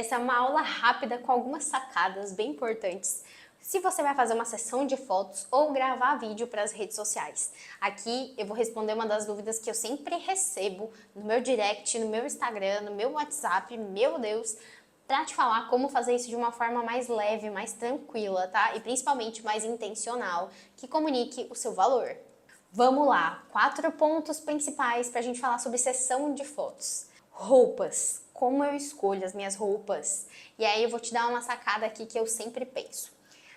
Essa é uma aula rápida com algumas sacadas bem importantes se você vai fazer uma sessão de fotos ou gravar vídeo para as redes sociais. Aqui eu vou responder uma das dúvidas que eu sempre recebo no meu direct, no meu Instagram, no meu WhatsApp, meu Deus, para te falar como fazer isso de uma forma mais leve, mais tranquila, tá? E principalmente mais intencional, que comunique o seu valor. Vamos lá, 4 pontos principais para a gente falar sobre sessão de fotos. Roupas, como eu escolho as minhas roupas? E aí eu vou te dar uma sacada aqui que eu sempre penso.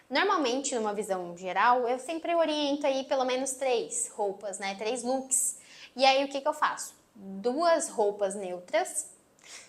Normalmente, numa visão geral, eu sempre oriento aí pelo menos 3 roupas, né? 3 looks. E aí o que eu faço? 2 roupas neutras,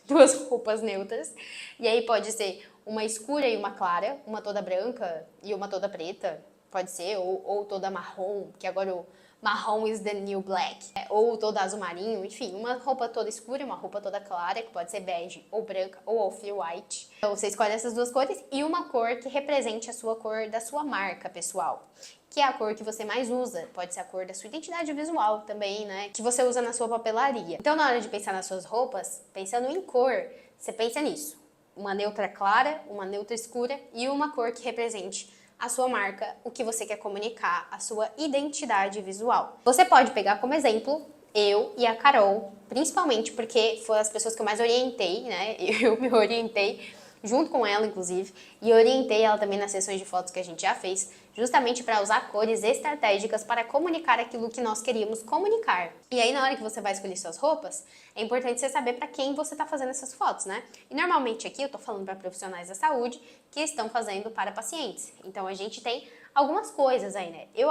2 roupas neutras, e aí pode ser uma escura e uma clara, uma toda branca e uma toda preta, pode ser, ou toda marrom, que agora o marrom is the new black, ou toda azul marinho, enfim, uma roupa toda escura e uma roupa toda clara, que pode ser bege ou branca ou off-white. Então você escolhe essas 2 cores e uma cor que represente a sua cor da sua marca pessoal, que é a cor que você mais usa, pode ser a cor da sua identidade visual também, né, que você usa na sua papelaria. Então na hora de pensar nas suas roupas, pensando em cor, você pensa nisso, uma neutra clara, uma neutra escura e uma cor que represente a sua marca, o que você quer comunicar, a sua identidade visual. Você pode pegar como exemplo eu e a Carol, principalmente porque foram as pessoas que eu mais orientei, né? Eu me orientei junto com ela, inclusive, e orientei ela também nas sessões de fotos que a gente já fez, justamente para usar cores estratégicas para comunicar aquilo que nós queríamos comunicar. E aí, na hora que você vai escolher suas roupas, é importante você saber para quem você está fazendo essas fotos, né? E normalmente aqui eu tô falando para profissionais da saúde que estão fazendo para pacientes. Então a gente tem algumas coisas aí, né? Eu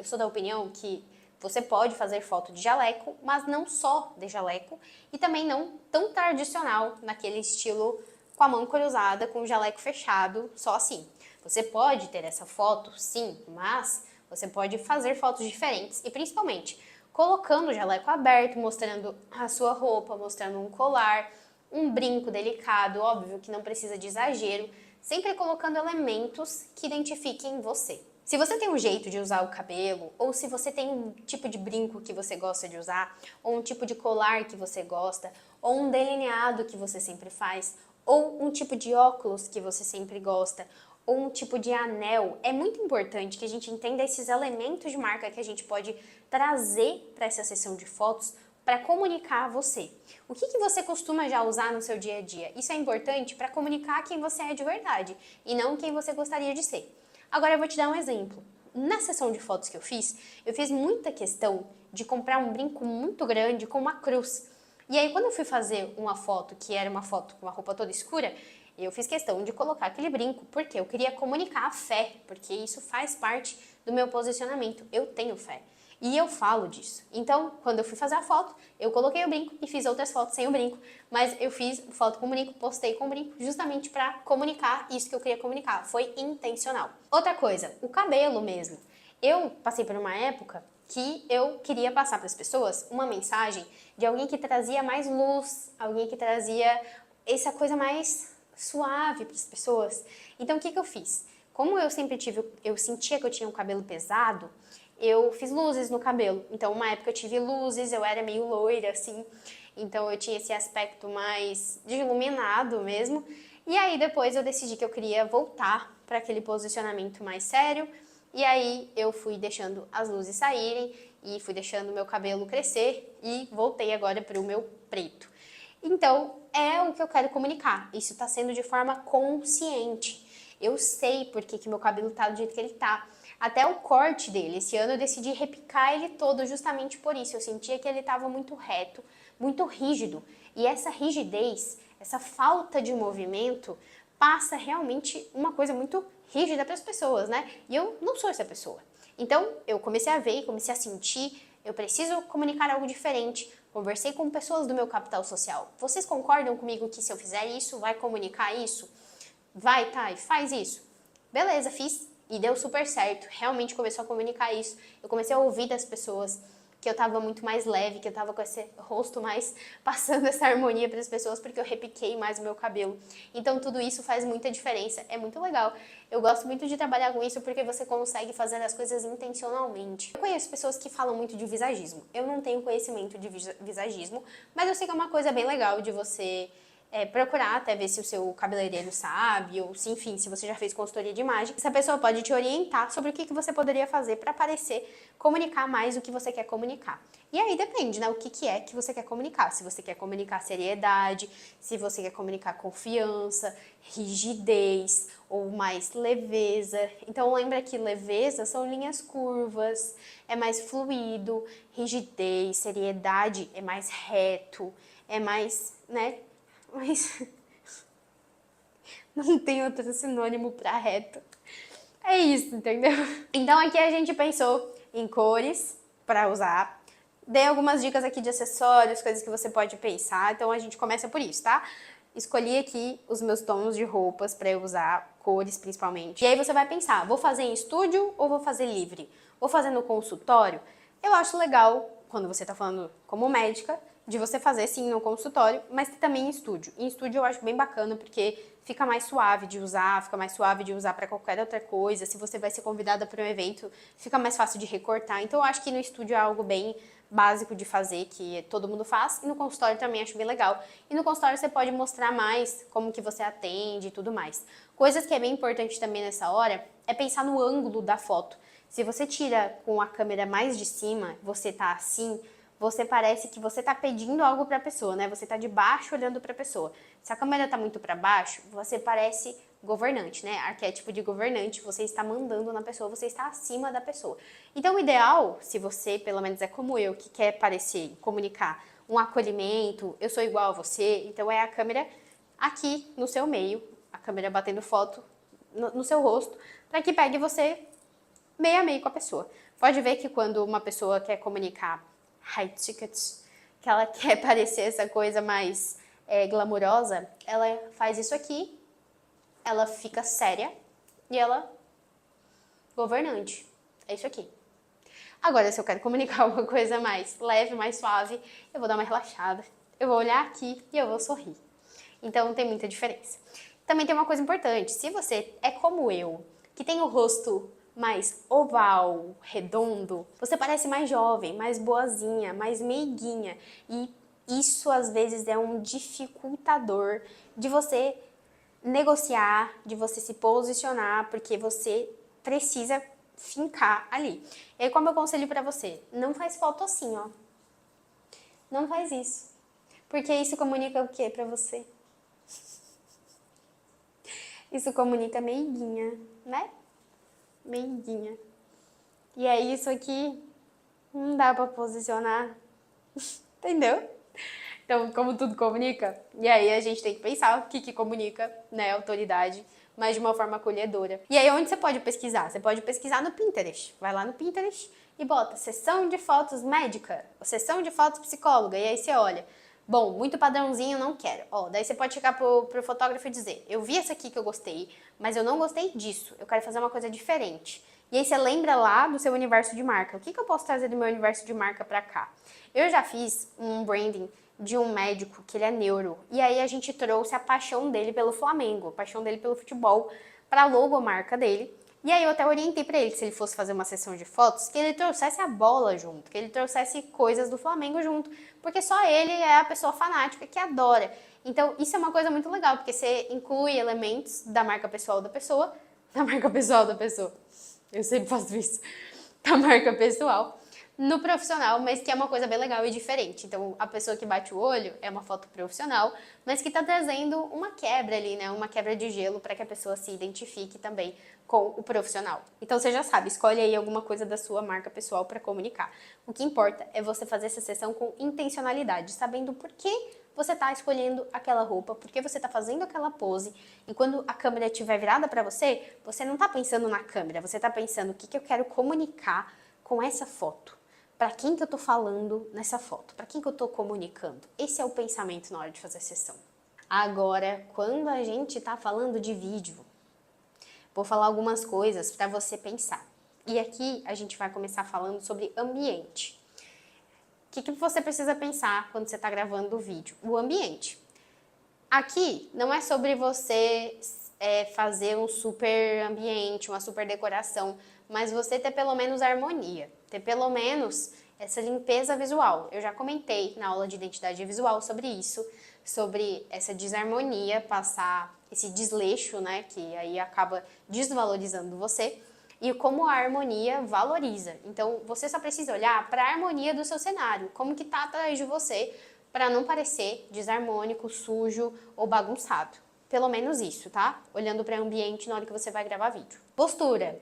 sou da opinião que você pode fazer foto de jaleco, mas não só de jaleco, e também não tão tradicional, naquele estilo com a mão cruzada, com o jaleco fechado, só assim. Você pode ter essa foto, sim, mas você pode fazer fotos diferentes e principalmente colocando o jaleco aberto, mostrando a sua roupa, mostrando um colar, um brinco delicado, óbvio que não precisa de exagero, sempre colocando elementos que identifiquem você. Se você tem um jeito de usar o cabelo, ou se você tem um tipo de brinco que você gosta de usar, ou um tipo de colar que você gosta, ou um delineado que você sempre faz, ou um tipo de óculos que você sempre gosta, ou um tipo de anel, é muito importante que a gente entenda esses elementos de marca que a gente pode trazer para essa sessão de fotos para comunicar você. O que você costuma já usar no seu dia a dia? Isso é importante para comunicar quem você é de verdade e não quem você gostaria de ser. Agora eu vou te dar um exemplo. Na sessão de fotos que eu fiz muita questão de comprar um brinco muito grande com uma cruz. E aí, quando eu fui fazer uma foto, que era uma foto com uma roupa toda escura, eu fiz questão de colocar aquele brinco, porque eu queria comunicar a fé, porque isso faz parte do meu posicionamento. Eu tenho fé. E eu falo disso. Então, quando eu fui fazer a foto, eu coloquei o brinco e fiz outras fotos sem o brinco. Mas eu fiz foto com o brinco, postei com o brinco, justamente para comunicar isso que eu queria comunicar. Foi intencional. Outra coisa, o cabelo mesmo. Eu passei por uma época que eu queria passar para as pessoas uma mensagem de alguém que trazia mais luz, alguém que trazia essa coisa mais suave para as pessoas. Então o que eu fiz? Como eu sempre eu sentia que eu tinha um cabelo pesado, eu fiz luzes no cabelo. Então uma época eu tive luzes, eu era meio loira assim, então eu tinha esse aspecto mais de iluminado mesmo. E aí depois eu decidi que eu queria voltar para aquele posicionamento mais sério. E aí eu fui deixando as luzes saírem e fui deixando o meu cabelo crescer e voltei agora para o meu preto. Então, é o que eu quero comunicar. Isso está sendo de forma consciente. Eu sei porque que meu cabelo tá do jeito que ele tá. Até o corte dele. Esse ano eu decidi repicar ele todo justamente por isso. Eu sentia que ele estava muito reto, muito rígido. E essa rigidez, essa falta de movimento, passa realmente uma coisa muito rígida para as pessoas, né? E eu não sou essa pessoa. Então, eu comecei a ver, comecei a sentir, eu preciso comunicar algo diferente. Conversei com pessoas do meu capital social. Vocês concordam comigo que se eu fizer isso, vai comunicar isso? Vai, Thay, faz isso. Beleza, fiz e deu super certo. Realmente começou a comunicar isso. Eu comecei a ouvir das pessoas que eu tava muito mais leve, que eu tava com esse rosto mais passando essa harmonia para as pessoas, porque eu repiquei mais o meu cabelo. Então tudo isso faz muita diferença, é muito legal. Eu gosto muito de trabalhar com isso porque você consegue fazer as coisas intencionalmente. Eu conheço pessoas que falam muito de visagismo. Eu não tenho conhecimento de visagismo, mas eu sei que é uma coisa bem legal de você procurar até ver se o seu cabeleireiro sabe, ou se, enfim, se você já fez consultoria de imagem, essa pessoa pode te orientar sobre o que você poderia fazer para parecer comunicar mais o que você quer comunicar. E aí depende, né, o que é que você quer comunicar. Se você quer comunicar seriedade, se você quer comunicar confiança, rigidez ou mais leveza. Então lembra que leveza são linhas curvas, é mais fluido, rigidez, seriedade é mais reto, é mais, né, mas não tem outro sinônimo para reto. É isso, entendeu? Então aqui a gente pensou em cores para usar. Dei algumas dicas aqui de acessórios, coisas que você pode pensar. Então a gente começa por isso, tá? Escolhi aqui os meus tons de roupas para eu usar, cores principalmente. E aí você vai pensar, vou fazer em estúdio ou vou fazer livre? Vou fazer no consultório? Eu acho legal, quando você tá falando como médica, de você fazer sim no consultório, mas também em estúdio. Em estúdio eu acho bem bacana porque fica mais suave de usar, fica mais suave de usar para qualquer outra coisa. Se você vai ser convidada para um evento, fica mais fácil de recortar. Então eu acho que no estúdio é algo bem básico de fazer, que todo mundo faz, e no consultório também acho bem legal. E no consultório você pode mostrar mais como que você atende e tudo mais. Coisas que é bem importante também nessa hora é pensar no ângulo da foto. Se você tira com a câmera mais de cima, você tá assim, você parece que você tá pedindo algo para a pessoa, né? Você tá de baixo olhando para a pessoa. Se a câmera tá muito para baixo, você parece governante, né? Arquétipo de governante, você está mandando na pessoa, você está acima da pessoa. Então, o ideal, se você, pelo menos é como eu, que quer parecer, comunicar um acolhimento, eu sou igual a você, então é a câmera aqui no seu meio, a câmera batendo foto no seu rosto, para que pegue você meio a meio com a pessoa. Pode ver que quando uma pessoa quer comunicar high tickets, que ela quer parecer essa coisa mais glamurosa, ela faz isso aqui, ela fica séria e ela governante. É isso aqui. Agora, se eu quero comunicar uma coisa mais leve, mais suave, eu vou dar uma relaxada, eu vou olhar aqui e eu vou sorrir. Então, tem muita diferença. Também tem uma coisa importante, se você é como eu, que tem o rosto mais oval, redondo, você parece mais jovem, mais boazinha, mais meiguinha. E isso, às vezes, é um dificultador de você negociar, de você se posicionar, porque você precisa fincar ali. E aí, como eu conselho pra você, não faz foto assim, ó. Não faz isso. Porque isso comunica o que pra você? Isso comunica meiguinha, né? Meiguinha. E é isso aqui, não dá pra posicionar. Entendeu? Então, como tudo comunica, e aí a gente tem que pensar o que comunica, né, autoridade, mas de uma forma acolhedora. E aí, onde você pode pesquisar? Você pode pesquisar no Pinterest. Vai lá no Pinterest e bota sessão de fotos médica, sessão de fotos psicóloga, e aí você olha. Bom, muito padrãozinho, não quero. Ó, daí você pode chegar pro fotógrafo e dizer, eu vi essa aqui que eu gostei, mas eu não gostei disso, eu quero fazer uma coisa diferente. E aí você lembra lá do seu universo de marca. O que eu posso trazer do meu universo de marca pra cá? Eu já fiz um branding de um médico que ele é neuro. E aí a gente trouxe a paixão dele pelo Flamengo, a paixão dele pelo futebol, para a logomarca dele. E aí eu até orientei para ele que se ele fosse fazer uma sessão de fotos, que ele trouxesse a bola junto, que ele trouxesse coisas do Flamengo junto, porque só ele é a pessoa fanática que adora. Então isso é uma coisa muito legal, porque você inclui elementos da marca pessoal da pessoa, eu sempre faço isso, da marca pessoal, no profissional, mas que é uma coisa bem legal e diferente. Então, a pessoa que bate o olho é uma foto profissional, mas que tá trazendo uma quebra ali, né? Uma quebra de gelo para que a pessoa se identifique também com o profissional. Então, você já sabe, escolhe aí alguma coisa da sua marca pessoal para comunicar. O que importa é você fazer essa sessão com intencionalidade, sabendo por que você tá escolhendo aquela roupa, por que você tá fazendo aquela pose, e quando a câmera estiver virada para você, você não tá pensando na câmera, você tá pensando o que eu quero comunicar com essa foto. Para quem que eu tô falando nessa foto? Para quem que eu tô comunicando? Esse é o pensamento na hora de fazer a sessão. Agora, quando a gente tá falando de vídeo, vou falar algumas coisas para você pensar. E aqui a gente vai começar falando sobre ambiente. O que você precisa pensar quando você está gravando o vídeo? O ambiente. Aqui não é sobre você fazer um super ambiente, uma super decoração, mas você ter pelo menos harmonia, ter pelo menos essa limpeza visual. Eu já comentei na aula de identidade visual sobre isso, sobre essa desarmonia, passar esse desleixo, né, que aí acaba desvalorizando você, e como a harmonia valoriza. Então, você só precisa olhar para a harmonia do seu cenário, como que tá atrás de você, para não parecer desarmônico, sujo ou bagunçado. Pelo menos isso, tá? Olhando para o ambiente na hora que você vai gravar vídeo. Postura.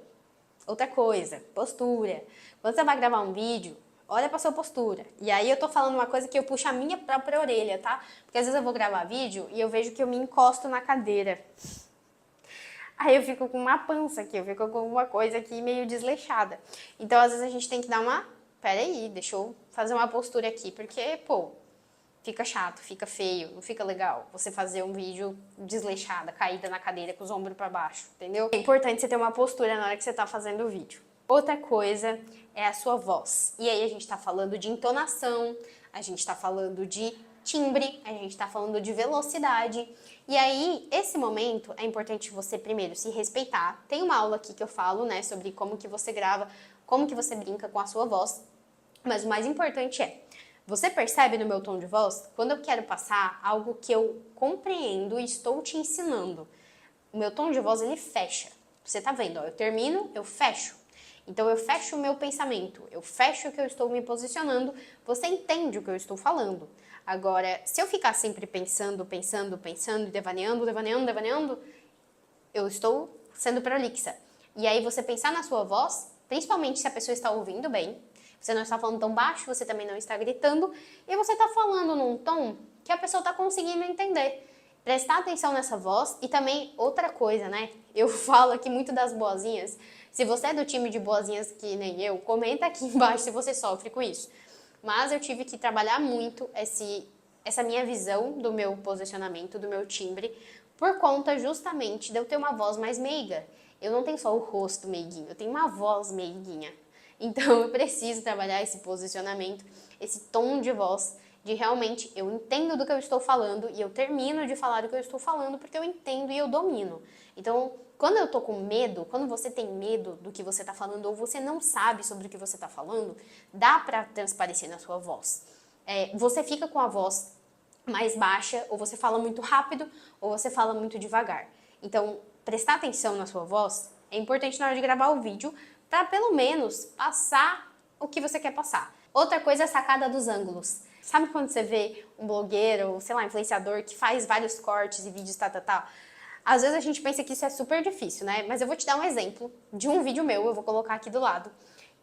Outra coisa, postura. Quando você vai gravar um vídeo, olha pra sua postura. E aí eu tô falando uma coisa que eu puxo a minha própria orelha, tá? Porque às vezes eu vou gravar vídeo e eu vejo que eu me encosto na cadeira. Aí eu fico com uma pança aqui, eu fico com uma coisa aqui meio desleixada. Então às vezes a gente tem que dar uma... Pera aí, deixa eu fazer uma postura aqui, porque, pô, fica chato, fica feio, não fica legal você fazer um vídeo desleixada, caída na cadeira com os ombros pra baixo, entendeu? É importante você ter uma postura na hora que você tá fazendo o vídeo. Outra coisa é a sua voz. E aí a gente tá falando de entonação, a gente tá falando de timbre, a gente tá falando de velocidade. E aí, esse momento, é importante você primeiro se respeitar. Tem uma aula aqui que eu falo, né, sobre como que você grava, como que você brinca com a sua voz. Mas o mais importante é, você percebe no meu tom de voz, quando eu quero passar algo que eu compreendo e estou te ensinando. O meu tom de voz, ele fecha. Você tá vendo, ó, eu termino, eu fecho. Então eu fecho o meu pensamento, eu fecho o que eu estou me posicionando, você entende o que eu estou falando. Agora, se eu ficar sempre pensando, devaneando, eu estou sendo prolixa. E aí você pensar na sua voz, principalmente se a pessoa está ouvindo bem, você não está falando tão baixo, você também não está gritando, e você está falando num tom que a pessoa está conseguindo entender. Prestar atenção nessa voz e também outra coisa, né? Eu falo aqui muito das boazinhas. Se você é do time de boazinhas que nem eu, comenta aqui embaixo se você sofre com isso. Mas eu tive que trabalhar muito essa minha visão do meu posicionamento, do meu timbre, por conta justamente de eu ter uma voz mais meiga. Eu não tenho só o rosto meiguinho, eu tenho uma voz meiguinha. Então eu preciso trabalhar esse posicionamento, esse tom de voz, de realmente eu entendo do que eu estou falando e eu termino de falar do que eu estou falando porque eu entendo e eu domino. Então, quando eu tô com medo, quando você tem medo do que você tá falando ou você não sabe sobre o que você tá falando, dá pra transparecer na sua voz. Você fica com a voz mais baixa, ou você fala muito rápido, ou você fala muito devagar. Então, prestar atenção na sua voz é importante na hora de gravar o vídeo, para pelo menos passar o que você quer passar. Outra coisa é a sacada dos ângulos. Sabe quando você vê um blogueiro, ou sei lá, influenciador que faz vários cortes e vídeos tal? Às vezes a gente pensa que isso é super difícil, né? Mas eu vou te dar um exemplo de um vídeo meu, eu vou colocar aqui do lado,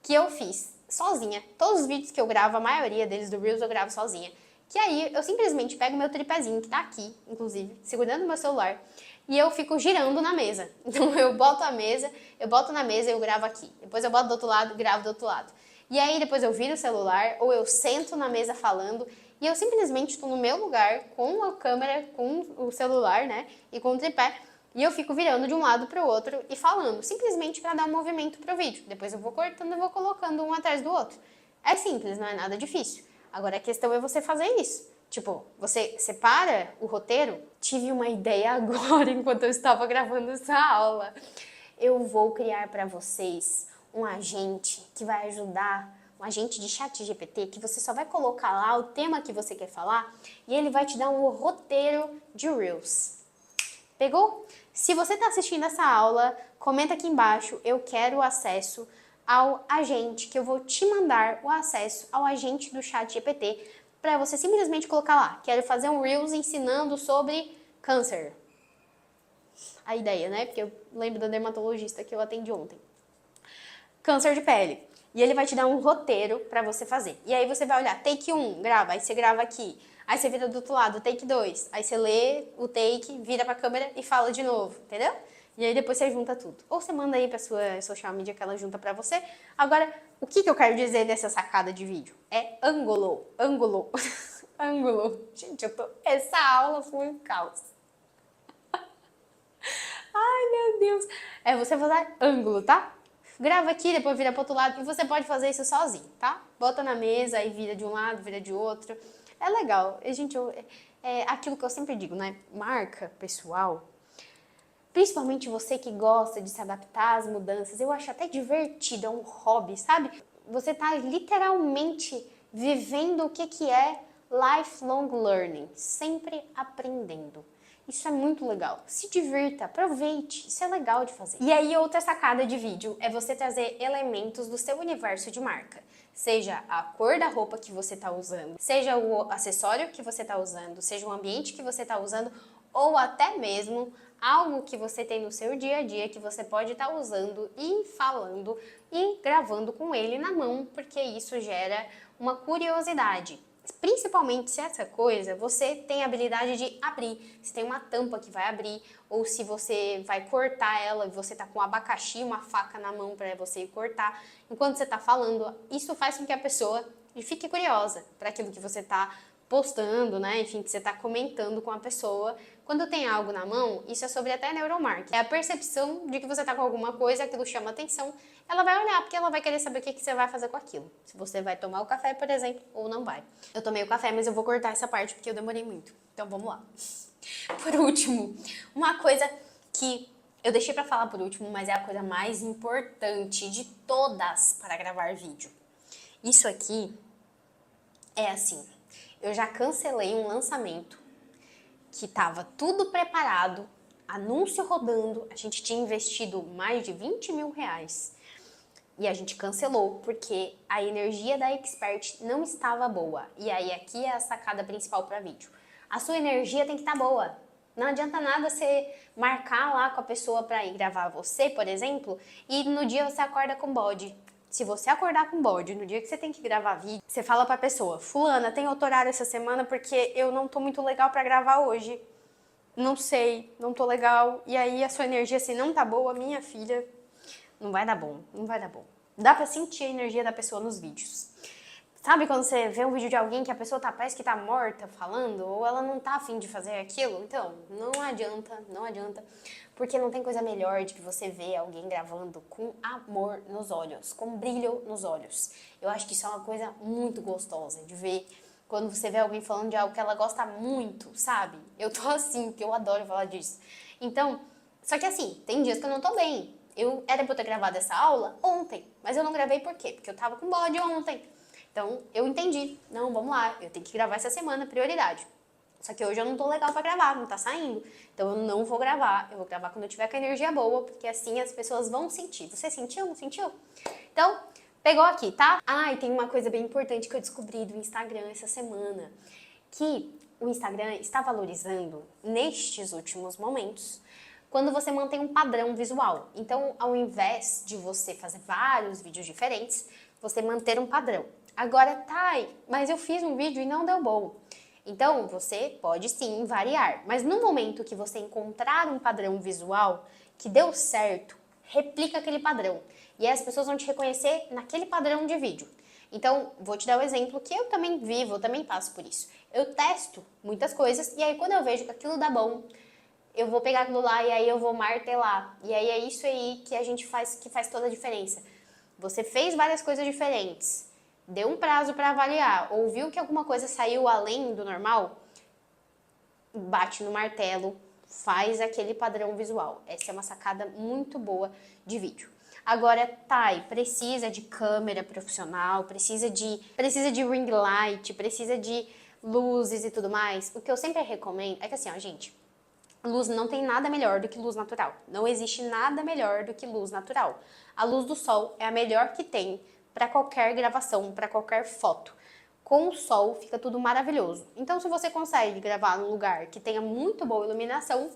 que eu fiz sozinha. Todos os vídeos que eu gravo, a maioria deles do Reels eu gravo sozinha. Que aí eu simplesmente pego meu tripézinho, que tá aqui, inclusive, segurando meu celular, e eu fico girando na mesa. Então eu boto na mesa e eu gravo aqui. Depois eu boto do outro lado, gravo do outro lado. E aí depois eu viro o celular, ou eu sento na mesa falando, e eu simplesmente estou no meu lugar, com a câmera, com o celular, né, e com o tripé, e eu fico virando de um lado para o outro e falando, simplesmente para dar um movimento pro vídeo. Depois eu vou cortando e vou colocando um atrás do outro. É simples, não é nada difícil. Agora a questão é você fazer isso. Tipo, você separa o roteiro. Tive uma ideia agora enquanto eu estava gravando essa aula. Eu vou criar para vocês um agente que vai ajudar, um agente de chat GPT, que você só vai colocar lá o tema que você quer falar e ele vai te dar um roteiro de Reels. Pegou? Se você está assistindo essa aula, comenta aqui embaixo, eu quero o acesso ao agente, que eu vou te mandar o acesso ao agente do chat GPT para você simplesmente colocar lá, quero fazer um Reels ensinando sobre câncer. A ideia, né? Porque eu lembro da dermatologista que eu atendi ontem. Câncer de pele. E ele vai te dar um roteiro para você fazer. E aí você vai olhar, take 1, grava, aí você grava aqui. Aí você vira do outro lado, take 2. Aí você lê o take, vira pra câmera e fala de novo, entendeu? E aí depois você junta tudo. Ou você manda aí pra sua social media que ela junta pra você. Agora, o que eu quero dizer dessa sacada de vídeo? É ângulo. Ângulo. Ângulo. Gente, essa aula foi um caos. Ai, meu Deus. Você vai usar ângulo, tá? Grava aqui, depois vira pro outro lado. E você pode fazer isso sozinho, tá? Bota na mesa, aí vira de um lado, vira de outro. É legal. Gente, é aquilo que eu sempre digo, né? Marca pessoal. Principalmente você que gosta de se adaptar às mudanças. Eu acho até divertido, é um hobby, sabe? Você tá literalmente vivendo o que é lifelong learning, sempre aprendendo. Isso é muito legal. Se divirta, aproveite, isso é legal de fazer. E aí, outra sacada de vídeo é você trazer elementos do seu universo de marca. Seja a cor da roupa que você está usando, seja o acessório que você está usando, seja o ambiente que você está usando, ou até mesmo algo que você tem no seu dia a dia que você pode estar usando e falando e gravando com ele na mão, porque isso gera uma curiosidade. Principalmente se essa coisa você tem a habilidade de abrir, se tem uma tampa que vai abrir, ou se você vai cortar ela e você tá com um abacaxi, uma faca na mão para você cortar, enquanto você tá falando, isso faz com que a pessoa fique curiosa para aquilo que você tá postando, né? Enfim, que você tá comentando com a pessoa. Quando tem algo na mão, isso é sobre até neuromarketing. É a percepção de que você tá com alguma coisa, aquilo chama atenção, ela vai olhar, porque ela vai querer saber o que você vai fazer com aquilo. Se você vai tomar o café, por exemplo, ou não vai. Eu tomei o café, mas eu vou cortar essa parte porque eu demorei muito. Então vamos lá. Por último, uma coisa que eu deixei pra falar por último, mas é a coisa mais importante de todas para gravar vídeo. Isso aqui é assim, eu já cancelei um lançamento que tava tudo preparado, anúncio rodando, a gente tinha investido mais de 20 mil reais. E a gente cancelou porque a energia da Expert não estava boa. E aí aqui é a sacada principal para vídeo. A sua energia tem que estar boa. Não adianta nada você marcar lá com a pessoa para ir gravar você, por exemplo, e no dia você acorda com bode. Se você acordar com bode no dia que você tem que gravar vídeo, você fala pra pessoa: fulana, tem outro horário essa semana porque eu não tô muito legal para gravar hoje. Não sei, não tô legal. E aí a sua energia assim não tá boa, minha filha, não vai dar bom, não vai dar bom. Dá pra sentir a energia da pessoa nos vídeos. Sabe quando você vê um vídeo de alguém que a pessoa parece que tá morta falando, ou ela não tá afim de fazer aquilo? Então, não adianta, porque não tem coisa melhor de que você ver alguém gravando com amor nos olhos, com brilho nos olhos. Eu acho que isso é uma coisa muito gostosa de ver quando você vê alguém falando de algo que ela gosta muito, sabe? Eu tô assim, porque eu adoro falar disso. Então, só que assim, tem dias que eu não tô bem. Eu era pra eu ter gravado essa aula ontem, mas eu não gravei por quê? Porque eu tava com bode ontem. Então, eu entendi. Não, vamos lá, eu tenho que gravar essa semana, prioridade. Só que hoje eu não tô legal pra gravar, não tá saindo. Então, eu não vou gravar. Eu vou gravar quando eu tiver com a energia boa, porque assim as pessoas vão sentir. Você sentiu? Não sentiu? Então, pegou aqui, tá? Ah, e tem uma coisa bem importante que eu descobri do Instagram essa semana. Que o Instagram está valorizando, nestes últimos momentos, quando você mantém um padrão visual. Então, ao invés de você fazer vários vídeos diferentes, você manter um padrão. Agora, Thay, mas eu fiz um vídeo e não deu bom. Então, você pode sim variar, mas no momento que você encontrar um padrão visual que deu certo, replica aquele padrão. E aí as pessoas vão te reconhecer naquele padrão de vídeo. Então, vou te dar um exemplo que eu também vivo, eu também passo por isso. Eu testo muitas coisas e aí quando eu vejo que aquilo dá bom, eu vou pegar aquilo lá e aí eu vou martelar. E aí é isso aí que a gente faz, que faz toda a diferença. Você fez várias coisas diferentes, deu um prazo para avaliar, ou viu que alguma coisa saiu além do normal, bate no martelo, faz aquele padrão visual. Essa é uma sacada muito boa de vídeo. Agora, Thay, precisa de câmera profissional, precisa de ring light, precisa de luzes e tudo mais. O que eu sempre recomendo é que assim, ó, gente, luz não tem nada melhor do que luz natural. Não existe nada melhor do que luz natural. A luz do sol é a melhor que tem para qualquer gravação, para qualquer foto. Com o sol fica tudo maravilhoso. Então, se você consegue gravar num lugar que tenha muito boa iluminação,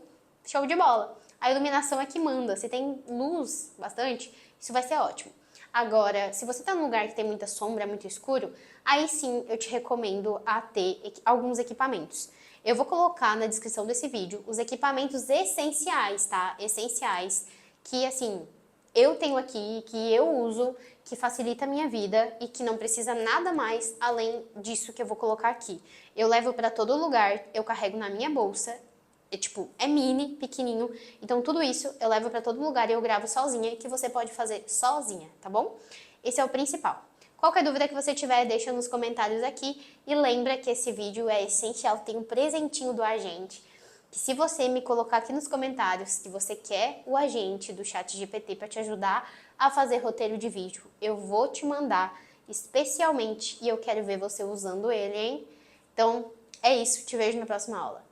show de bola. A iluminação é que manda. Se tem luz bastante, isso vai ser ótimo. Agora, se você está num lugar que tem muita sombra, muito escuro, aí sim eu te recomendo a ter alguns equipamentos. Eu vou colocar na descrição desse vídeo os equipamentos essenciais, tá? Essenciais, que assim, eu tenho aqui, que eu uso, que facilita a minha vida e que não precisa nada mais além disso que eu vou colocar aqui. Eu levo para todo lugar, eu carrego na minha bolsa, é mini, pequenininho, então tudo isso eu levo para todo lugar e eu gravo sozinha, que você pode fazer sozinha, tá bom? Esse é o principal. Qualquer dúvida que você tiver, deixa nos comentários aqui. E lembra que esse vídeo é essencial, tem um presentinho do agente. Que se você me colocar aqui nos comentários que você quer o agente do ChatGPT para te ajudar a fazer roteiro de vídeo, eu vou te mandar especialmente e eu quero ver você usando ele, hein? Então, é isso. Te vejo na próxima aula.